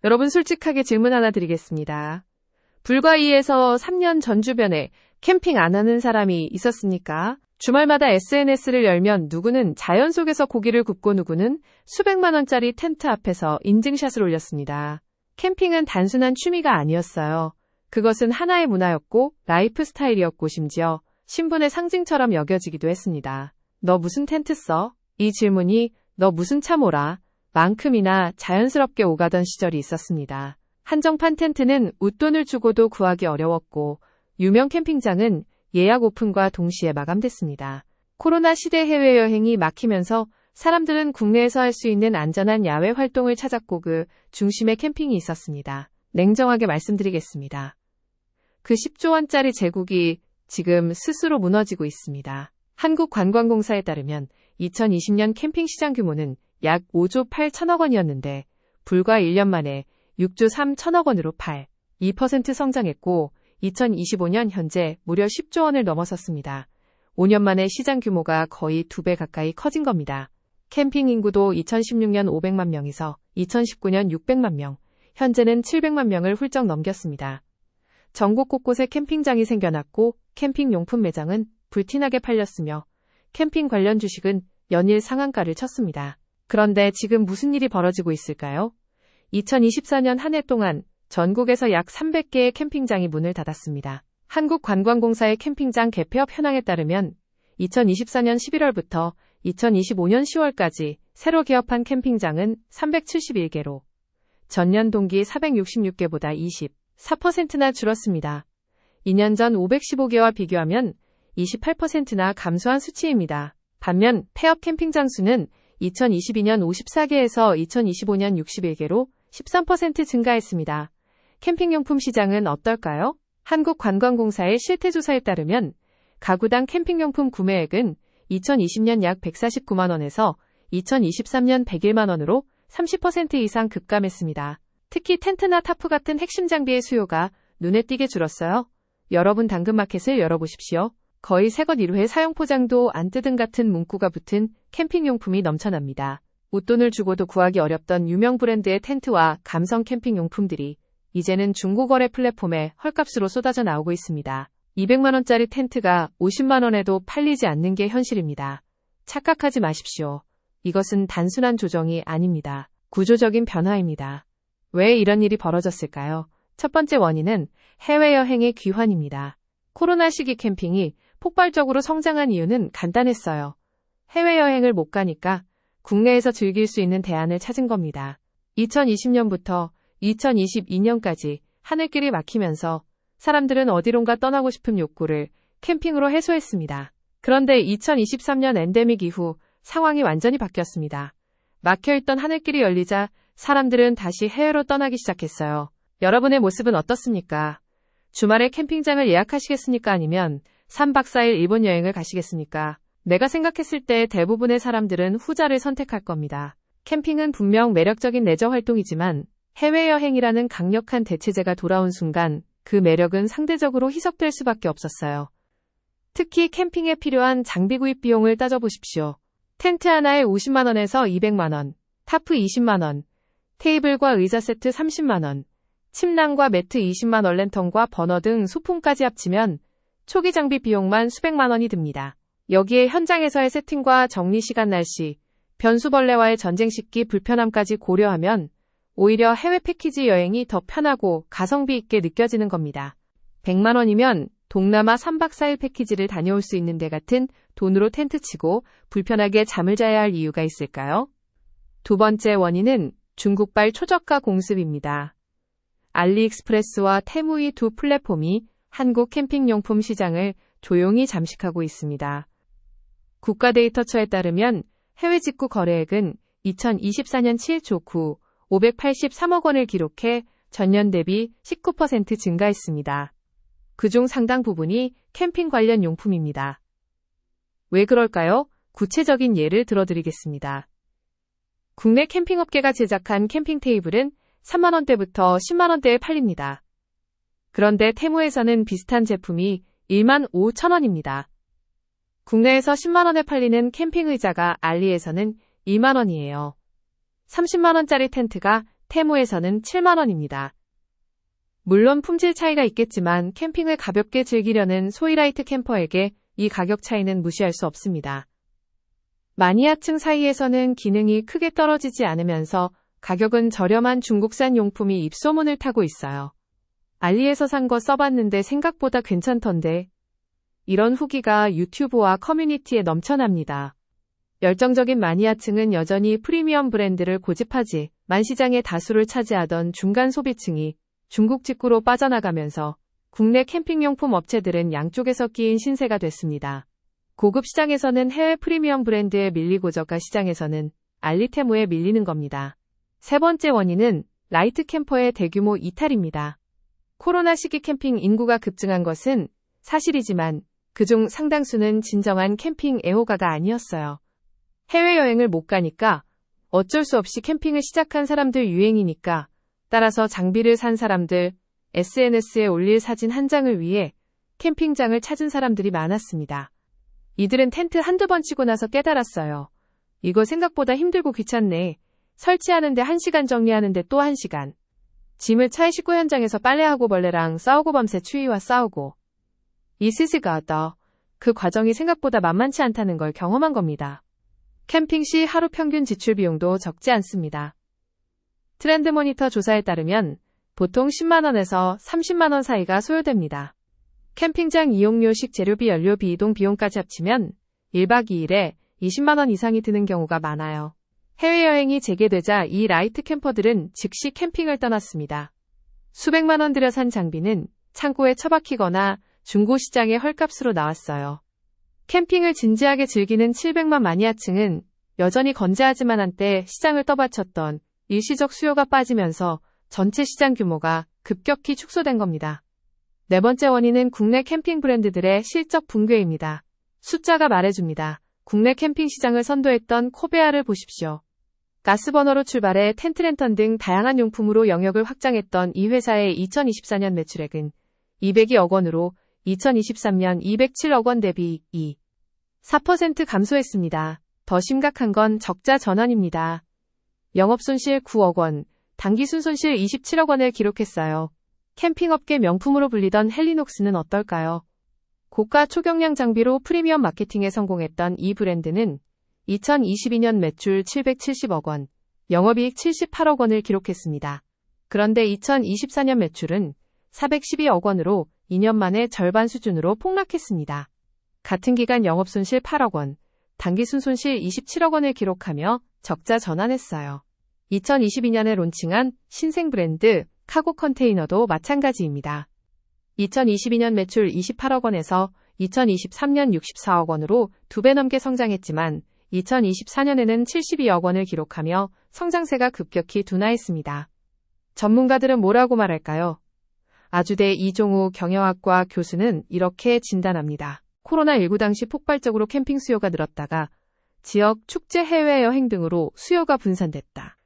여러분 솔직하게 질문 하나 드리겠습니다. 불과 2에서 3년 전 주변에 캠핑 안 하는 사람이 있었습니까? 주말마다 SNS를 열면 누구는 자연 속에서 고기를 굽고 누구는 수백만 원짜리 텐트 앞에서 인증샷을 올렸습니다. 캠핑은 단순한 취미가 아니었어요. 그것은 하나의 문화였고 라이프 스타일이었고 심지어 신분의 상징처럼 여겨지기도 했습니다. 너 무슨 텐트 써? 이 질문이 너 무슨 차 몰아? 만큼이나 자연스럽게 오가던 시절이 있었습니다. 한정판 텐트는 웃돈을 주고도 구하기 어려웠고 유명 캠핑장은 예약 오픈과 동시에 마감됐습니다. 코로나 시대 해외여행이 막히면서 사람들은 국내에서 할 수 있는 안전한 야외 활동을 찾았고 그 중심에 캠핑이 있었습니다. 냉정하게 말씀드리겠습니다. 그 10조 원짜리 제국이 지금 스스로 무너지고 있습니다. 한국관광공사에 따르면 2020년 캠핑 시장 규모는 약 5조 8천억 원이었는데 불과 1년 만에 6조 3천억 원으로 2% 성장했고 2025년 현재 무려 10조 원을 넘어섰습니다. 5년 만에 시장 규모가 거의 2배 가까이 커진 겁니다. 캠핑 인구도 2016년 500만 명에서 2019년 600만 명, 현재는 700만 명을 훌쩍 넘겼습니다. 전국 곳곳에 캠핑장이 생겨났고 캠핑 용품 매장은 불티나게 팔렸으며 캠핑 관련 주식은 연일 상한가를 쳤습니다. 그런데 지금 무슨 일이 벌어지고 있을까요? 2024년 한 해 동안 전국에서 약 300개의 캠핑장이 문을 닫았습니다. 한국관광공사의 캠핑장 개폐업 현황에 따르면 2024년 11월부터 2025년 10월까지 새로 개업한 캠핑장은 371개로 전년 동기 466개보다 24%나 줄었습니다. 2년 전 515개와 비교하면 28%나 감소한 수치입니다. 반면 폐업 캠핑장 수는 2022년 54개에서 2025년 61개로 13% 증가했습니다. 캠핑용품 시장은 어떨까요? 한국관광공사의 실태조사에 따르면 가구당 캠핑용품 구매액은 2020년 약 149만 원에서 2023년 101만 원으로 30% 이상 급감했습니다. 특히 텐트나 타프 같은 핵심 장비의 수요가 눈에 띄게 줄었어요. 여러분 당근마켓을 열어보십시오. 거의 새것 1회 사용 포장도 안 뜯은 같은 문구가 붙은 캠핑용품이 넘쳐납니다. 웃돈을 주고도 구하기 어렵던 유명 브랜드의 텐트와 감성 캠핑용품들이 이제는 중고거래 플랫폼에 헐값으로 쏟아져 나오고 있습니다. 200만 원짜리 텐트가 50만 원에도 팔리지 않는 게 현실입니다. 착각하지 마십시오. 이것은 단순한 조정이 아닙니다. 구조적인 변화입니다. 왜 이런 일이 벌어졌을까요? 첫 번째 원인은 해외여행의 귀환입니다. 코로나 시기 캠핑이 폭발적으로 성장한 이유는 간단했어요. 해외여행을 못 가니까 국내에서 즐길 수 있는 대안을 찾은 겁니다. 2020년부터 2022년까지 하늘길이 막히면서 사람들은 어디론가 떠나고 싶은 욕구를 캠핑으로 해소했습니다. 그런데 2023년 엔데믹 이후 상황이 완전히 바뀌었습니다. 막혀있던 하늘길이 열리자 사람들은 다시 해외로 떠나기 시작했어요. 여러분의 모습은 어떻습니까? 주말에 캠핑장을 예약하시겠습니까? 아니면 3박 4일 일본 여행을 가시겠습니까? 내가 생각했을 때 대부분의 사람들은 후자를 선택할 겁니다. 캠핑은 분명 매력적인 레저 활동이지만 해외여행이라는 강력한 대체제가 돌아온 순간 그 매력은 상대적으로 희석될 수밖에 없었어요. 특히 캠핑에 필요한 장비 구입 비용을 따져보십시오. 텐트 하나에 50만 원에서 200만 원, 타프 20만 원, 테이블과 의자 세트 30만 원, 침낭과 매트 20만 원, 랜턴과 버너 등 소품까지 합치면 초기 장비 비용만 수백만 원이 듭니다. 여기에 현장에서의 세팅과 정리 시간, 날씨, 변수벌레와의 전쟁 시기 불편함까지 고려하면 오히려 해외 패키지 여행이 더 편하고 가성비 있게 느껴지는 겁니다. 100만 원이면 동남아 3박 4일 패키지를 다녀올 수 있는데 같은 돈으로 텐트 치고 불편하게 잠을 자야 할 이유가 있을까요? 두 번째 원인은 중국발 초저가 공습입니다. 알리익스프레스와 테무 이 두 플랫폼이 한국 캠핑용품 시장을 조용히 잠식하고 있습니다. 국가데이터처에 따르면 해외 직구 거래액은 2024년 7조 583억 원을 기록해 전년 대비 19% 증가했습니다. 그중 상당 부분이 캠핑 관련 용품입니다. 왜 그럴까요? 구체적인 예를 들어드리겠습니다. 국내 캠핑업계가 제작한 캠핑 테이블은 3만 원대부터 10만 원대에 팔립니다. 그런데 테무에서는 비슷한 제품이 1만 5천 원입니다. 국내에서 10만 원에 팔리는 캠핑 의자가 알리에서는 2만 원이에요. 30만 원짜리 텐트가 테무에서는 7만 원입니다. 물론 품질 차이가 있겠지만 캠핑을 가볍게 즐기려는 소위 라이트 캠퍼에게 이 가격 차이는 무시할 수 없습니다. 마니아층 사이에서는 기능이 크게 떨어지지 않으면서 가격은 저렴한 중국산 용품이 입소문을 타고 있어요. 알리에서 산 거 써봤는데 생각보다 괜찮던데. 이런 후기가 유튜브와 커뮤니티에 넘쳐납니다. 열정적인 마니아층은 여전히 프리미엄 브랜드를 고집하지만 시장의 다수를 차지하던 중간 소비층이 중국 직구로 빠져나가면서 국내 캠핑용품 업체들은 양쪽에서 끼인 신세가 됐습니다. 고급 시장에서는 해외 프리미엄 브랜드에 밀리고 저가 시장에서는 알리테무에 밀리는 겁니다. 세 번째 원인은 라이트 캠퍼의 대규모 이탈입니다. 코로나 시기 캠핑 인구가 급증한 것은 사실이지만 그중 상당수는 진정한 캠핑 애호가가 아니었어요. 해외여행을 못 가니까 어쩔 수 없이 캠핑을 시작한 사람들 유행이니까 따라서 장비를 산 사람들, SNS에 올릴 사진 한 장을 위해 캠핑장을 찾은 사람들이 많았습니다. 이들은 텐트 한두 번 치고 나서 깨달았어요. 이거 생각보다 힘들고 귀찮네. 설치하는데 1시간 정리하는데 또 1시간. 짐을 차에 싣고 현장에서 빨래하고 벌레랑 싸우고 밤새 추위와 싸우고. 이 스스가더. 그 과정이 생각보다 만만치 않다는 걸 경험한 겁니다. 캠핑 시 하루 평균 지출 비용도 적지 않습니다. 트렌드 모니터 조사에 따르면 보통 10만원에서 30만원 사이가 소요됩니다. 캠핑장 이용료, 식재료비, 연료비, 이동 비용까지 합치면 1박 2일에 20만원 이상이 드는 경우가 많아요. 해외여행이 재개되자 이 라이트 캠퍼들은 즉시 캠핑을 떠났습니다. 수백만원 들여 산 장비는 창고에 처박히거나 중고시장의 헐값으로 나왔어요. 캠핑을 진지하게 즐기는 700만 마니아층은 여전히 건재하지만 한때 시장을 떠받쳤던 일시적 수요가 빠지면서 전체 시장 규모가 급격히 축소된 겁니다. 네 번째 원인은 국내 캠핑 브랜드들의 실적 붕괴입니다. 숫자가 말해줍니다. 국내 캠핑 시장을 선도했던 코베아를 보십시오. 가스버너로 출발해 텐트 랜턴 등 다양한 용품으로 영역을 확장했던 이 회사의 2024년 매출액은 202억 원으로 2023년 207억 원 대비 4% 감소했습니다. 더 심각한 건 적자 전환입니다. 영업손실 9억 원, 당기순 손실 27억 원을 기록했어요. 캠핑업계 명품으로 불리던 헬리녹스는 어떨까요? 고가 초경량 장비로 프리미엄 마케팅에 성공했던 이 브랜드는 2022년 매출 770억 원, 영업이익 78억 원을 기록했습니다. 그런데 2024년 매출은 412억 원으로 2년 만에 절반 수준으로 폭락했습니다. 같은 기간 영업손실 8억 원, 당기순 손실 27억 원을 기록하며 적자 전환했어요. 2022년에 론칭한 신생 브랜드 카고 컨테이너도 마찬가지입니다. 2022년 매출 28억 원에서 2023년 64억 원으로 2배 넘게 성장했지만 2024년에는 72억 원을 기록하며 성장세가 급격히 둔화했습니다. 전문가들은 뭐라고 말할까요? 아주대 이종우 경영학과 교수는 이렇게 진단합니다. 코로나19 당시 폭발적으로 캠핑 수요가 늘었다가 지역, 축제, 해외여행 등으로 수요가 분산됐다.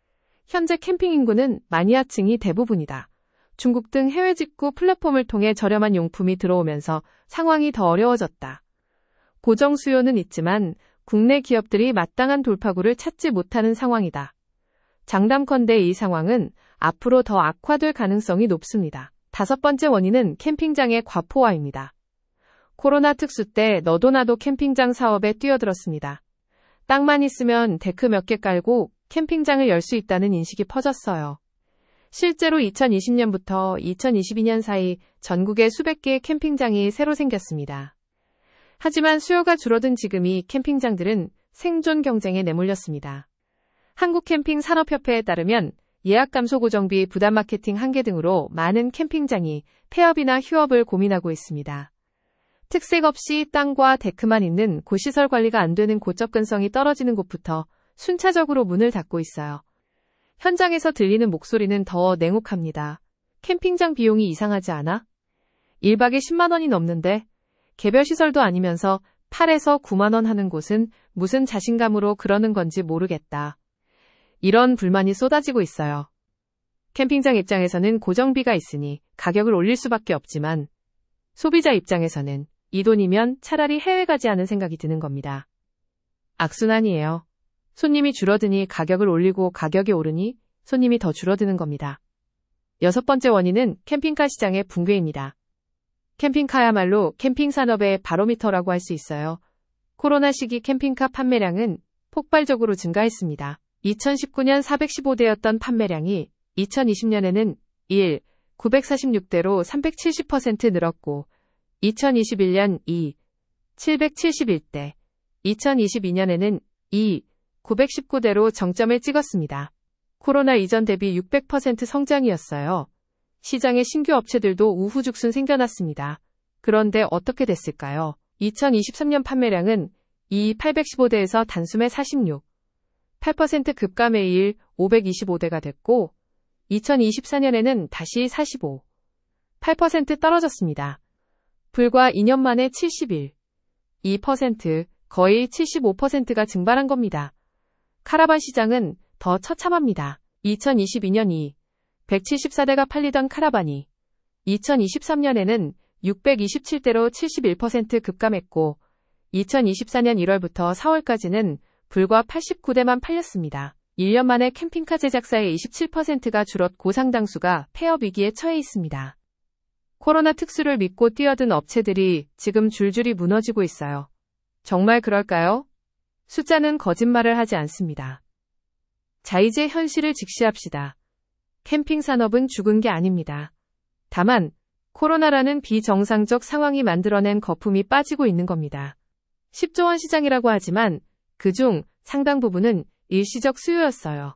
현재 캠핑 인구는 마니아층이 대부분이다. 중국 등 해외 직구 플랫폼을 통해 저렴한 용품이 들어오면서 상황이 더 어려워졌다. 고정 수요는 있지만 국내 기업들이 마땅한 돌파구를 찾지 못하는 상황이다. 장담컨대 이 상황은 앞으로 더 악화될 가능성이 높습니다. 다섯 번째 원인은 캠핑장의 과포화입니다. 코로나 특수 때 너도 나도 캠핑장 사업에 뛰어들었습니다. 땅만 있으면 데크 몇 개 깔고 캠핑장을 열 수 있다는 인식이 퍼졌어요. 실제로 2020년부터 2022년 사이 전국에 수백 개의 캠핑장이 새로 생겼습니다. 하지만 수요가 줄어든 지금이 캠핑장들은 생존 경쟁에 내몰렸습니다. 한국캠핑산업협회에 따르면 예약 감소 고정비 부담 마케팅 한계 등으로 많은 캠핑장이 폐업이나 휴업을 고민하고 있습니다. 특색 없이 땅과 데크만 있는 곳 시설 관리가 안 되는 곳 접근성이 떨어지는 곳부터 순차적으로 문을 닫고 있어요. 현장에서 들리는 목소리는 더 냉혹합니다. 캠핑장 비용이 이상하지 않아? 1박에 10만 원이 넘는데 개별 시설도 아니면서 8에서 9만 원 하는 곳은 무슨 자신감으로 그러는 건지 모르겠다. 이런 불만이 쏟아지고 있어요. 캠핑장 입장에서는 고정비가 있으니 가격을 올릴 수밖에 없지만 소비자 입장에서는 이 돈이면 차라리 해외 가지 않은 생각이 드는 겁니다. 악순환이에요. 손님이 줄어드니 가격을 올리고 가격이 오르니 손님이 더 줄어드는 겁니다. 여섯 번째 원인은 캠핑카 시장의 붕괴입니다. 캠핑카야말로 캠핑 산업의 바로미터라고 할 수 있어요. 코로나 시기 캠핑카 판매량은 폭발적으로 증가했습니다. 2019년 415대였던 판매량이 2020년에는 946대로 370% 늘었고 2021년 771대, 2022년에는 919대로 정점을 찍었습니다. 코로나 이전 대비 600% 성장이었어요. 시장의 신규 업체들도 우후죽순 생겨났습니다. 그런데 어떻게 됐을까요? 2023년 판매량은 815대에서 단숨에 8% 급감의 525대가 됐고 2024년에는 다시 8% 떨어졌습니다. 불과 2년 만에 2% 거의 75%가 증발한 겁니다. 카라반 시장은 더 처참합니다. 2022년 174대가 팔리던 카라반이 2023년에는 627대로 71% 급감했고 2024년 1월부터 4월까지는 불과 89대만 팔렸습니다. 1년 만에 캠핑카 제작사의 27%가 줄었고 고상당수가 폐업 위기에 처해 있습니다. 코로나 특수를 믿고 뛰어든 업체들이 지금 줄줄이 무너지고 있어요. 정말 그럴까요? 숫자는 거짓말을 하지 않습니다. 자, 이제 현실을 직시합시다. 캠핑 산업은 죽은 게 아닙니다. 다만 코로나라는 비정상적 상황이 만들어낸 거품이 빠지고 있는 겁니다. 10조 원 시장이라고 하지만 그중 상당 부분은 일시적 수요였어요.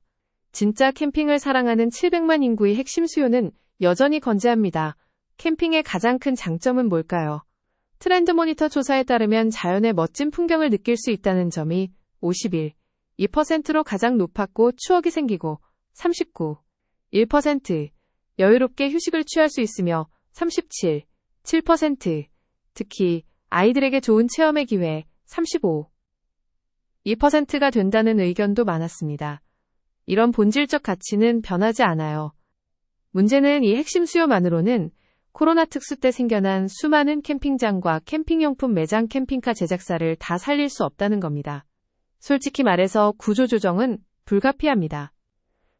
진짜 캠핑을 사랑하는 700만 인구의 핵심 수요는 여전히 건재합니다. 캠핑의 가장 큰 장점은 뭘까요? 트렌드 모니터 조사에 따르면 자연의 멋진 풍경을 느낄 수 있다는 점이 2%로 가장 높았고 추억이 생기고 1% 여유롭게 휴식을 취할 수 있으며 7% 특히 아이들에게 좋은 체험의 기회 2%가 된다는 의견도 많았습니다. 이런 본질적 가치는 변하지 않아요. 문제는 이 핵심 수요만으로는 코로나 특수 때 생겨난 수많은 캠핑장과 캠핑용품 매장 캠핑카 제작사를 다 살릴 수 없다는 겁니다. 솔직히 말해서 구조조정은 불가피합니다.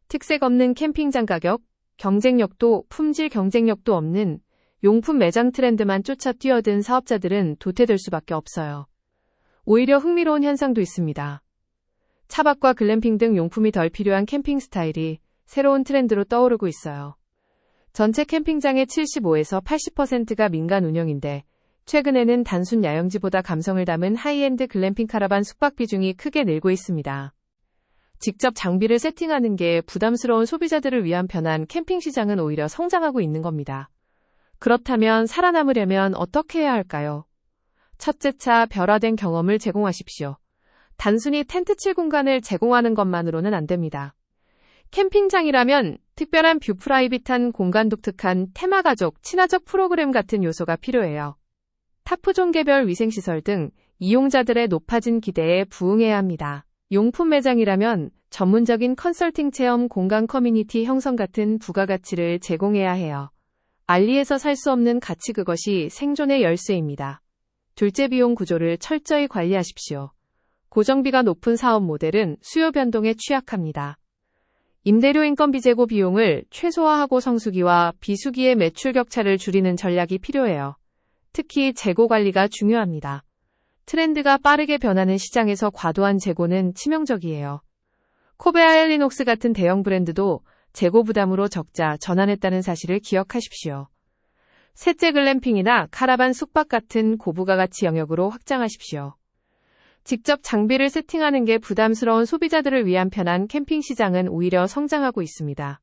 특색 없는 캠핑장 가격, 경쟁력도 품질 경쟁력도 없는 용품 매장 트렌드만 쫓아 뛰어든 사업자들은 도태될 수밖에 없어요. 오히려 흥미로운 현상도 있습니다. 차박과 글램핑 등 용품이 덜 필요한 캠핑 스타일이 새로운 트렌드로 떠오르고 있어요. 전체 캠핑장의 75에서 80%가 민간 운영인데 최근에는 단순 야영지보다 감성을 담은 하이엔드 글램핑 카라반 숙박 비중이 크게 늘고 있습니다. 직접 장비를 세팅하는 게 부담스러운 소비자들을 위한 편한 캠핑 시장은 오히려 성장하고 있는 겁니다. 그렇다면 살아남으려면 어떻게 해야 할까요? 첫째차 변화된 경험을 제공하십시오. 단순히 텐트 칠 공간을 제공하는 것만으로는 안 됩니다. 캠핑장이라면 특별한 뷰 프라이빗한 공간 독특한 테마 가족, 친화적 프로그램 같은 요소가 필요해요. 타프존 개별 위생시설 등 이용자들의 높아진 기대에 부응해야 합니다. 용품 매장이라면 전문적인 컨설팅 체험 공간 커뮤니티 형성 같은 부가가치를 제공해야 해요. 알리에서 살 수 없는 가치 그것이 생존의 열쇠입니다. 둘째 비용 구조를 철저히 관리하십시오. 고정비가 높은 사업 모델은 수요 변동에 취약합니다. 임대료 인건비 재고 비용을 최소화하고 성수기와 비수기의 매출 격차를 줄이는 전략이 필요해요. 특히 재고 관리가 중요합니다. 트렌드가 빠르게 변하는 시장에서 과도한 재고는 치명적이에요. 코베아 엘리녹스 같은 대형 브랜드도 재고 부담으로 적자 전환했다는 사실을 기억하십시오. 셋째 글램핑이나 카라반 숙박 같은 고부가가치 영역으로 확장하십시오. 직접 장비를 세팅하는 게 부담스러운 소비자들을 위한 편한 캠핑 시장은 오히려 성장하고 있습니다.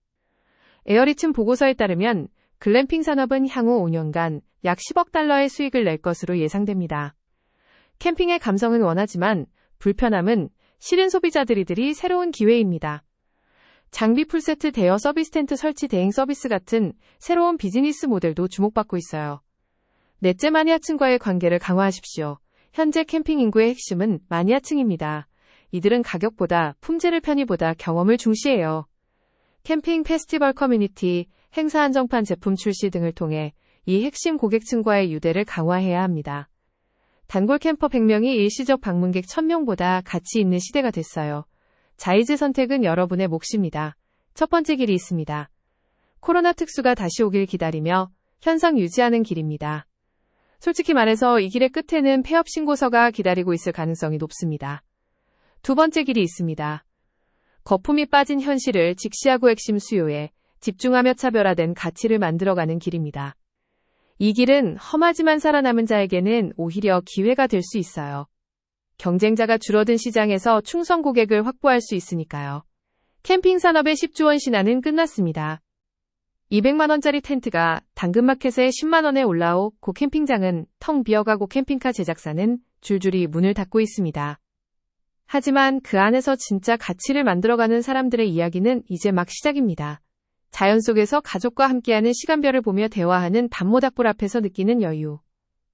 에어리츠 보고서에 따르면 글램핑 산업은 향후 5년간 약 10억 달러의 수익을 낼 것으로 예상됩니다. 캠핑의 감성은 원하지만 불편함은 실은 소비자들이 새로운 기회입니다. 장비 풀세트 대여 서비스 텐트 설치 대행 서비스 같은 새로운 비즈니스 모델도 주목받고 있어요. 넷째 마니아층과의 관계를 강화하십시오. 현재 캠핑 인구의 핵심은 마니아층입니다. 이들은 가격보다 품질을 편의보다 경험을 중시해요. 캠핑 페스티벌 커뮤니티, 행사 한정판 제품 출시 등을 통해 이 핵심 고객층과의 유대를 강화해야 합니다. 단골 캠퍼 100명이 일시적 방문객 1000명보다 가치 있는 시대가 됐어요. 자이즈 선택은 여러분의 몫입니다. 첫 번째 길이 있습니다. 코로나 특수가 다시 오길 기다리며 현상 유지하는 길입니다. 솔직히 말해서 이 길의 끝에는 폐업 신고서가 기다리고 있을 가능성이 높습니다. 두 번째 길이 있습니다. 거품이 빠진 현실을 직시하고 핵심 수요에 집중하며 차별화된 가치를 만들어가는 길입니다. 이 길은 험하지만 살아남은 자에게는 오히려 기회가 될 수 있어요. 경쟁자가 줄어든 시장에서 충성 고객을 확보할 수 있으니까요. 캠핑 산업의 10조 원 신화는 끝났습니다. 200만 원짜리 텐트가 당근마켓에 10만 원에 올라오고 캠핑장은 텅 비어가고 캠핑카 제작사는 줄줄이 문을 닫고 있습니다. 하지만 그 안에서 진짜 가치를 만들어가는 사람들의 이야기는 이제 막 시작입니다. 자연 속에서 가족과 함께하는 시간별을 보며 대화하는 단모닥불 앞에서 느끼는 여유.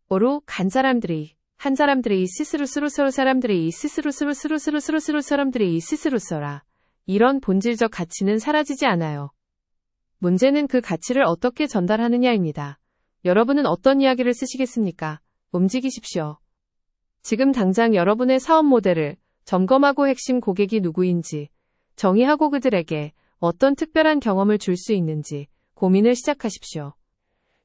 오로 간 사람들이, 한 사람들이 스스로 사람들이 스스로 사람들이 스스로서라. 이런 본질적 가치는 사라지지 않아요. 문제는 그 가치를 어떻게 전달하느냐입니다. 여러분은 어떤 이야기를 쓰시겠습니까? 움직이십시오. 지금 당장 여러분의 사업 모델을 점검하고 핵심 고객이 누구인지 정의하고 그들에게 어떤 특별한 경험을 줄 수 있는지 고민을 시작하십시오.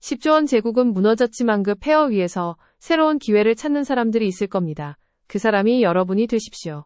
10조 원 제국은 무너졌지만 그 폐허 위에서 새로운 기회를 찾는 사람들이 있을 겁니다. 그 사람이 여러분이 되십시오.